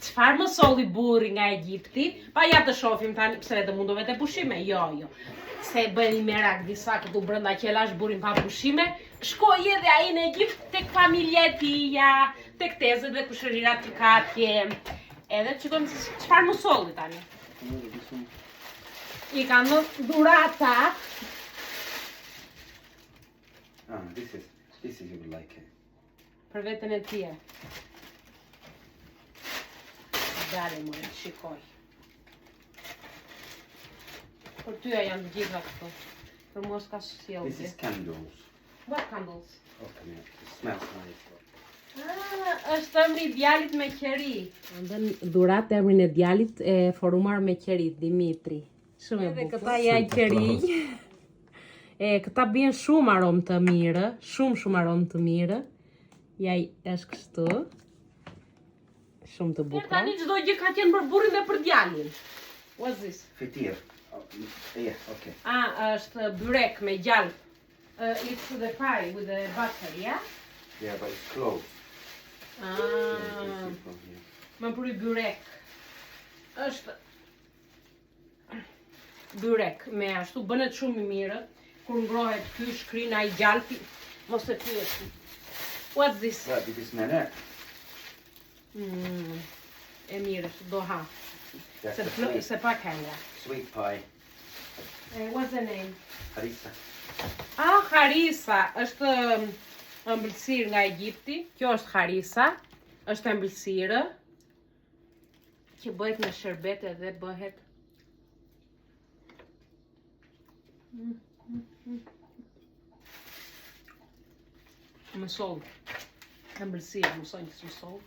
Çfarë më solli burri nga Egjipti? Pa ja të shohim tani pse të mundove të pushime. Jo. Se bëni merak disa këtu brenda qelash burin pa pushime. Shkoj edhe ai në Egjipt tek familja e tija, tek tezët dhe kushërirat që ka atje. Edhe çikojmë çfarë më solli tani. I kanë dhurata. This is you would like it. Për veten e tij. Dale, më shikoj. Për tyja janë të gjitha këto. Për mua s'ka sjellje. This is candles. What candles? Open it. It smells nice. Është emri i djalit me qeri. Ndën dhurat emrin e djalit e formuar me qeri, Dimitri. Shumë e bukur. Këta janë qeri. Këta bien shumë aromë të mirë, shumë aromë të mirë. Ja është kështu. Shumë të bukur. Tani çdo gjë ka qenë për burrin dhe për djalin. What's this? Fitir. Yeah, okay. Është byrek me gjalp. It's the pie with the butter, yeah? Yeah, but it's closed. Më puri byrek. Është byrek me ashtu bënet shumë i mirë. Kur ngrohet ky shkrin ai gjalpi, mos e pyet. What's this? This is nene. E mirë, do ha. Se pak henga. Sweet pie. What's the name? Harissa. Harissa, është ëmbëlsirë nga Egjipti. Kjo është harissa, është ëmbëlsirë që bëhet në sherbet edhe bëhet më soll. Ëmbëlsirë, mësojnë që më soll.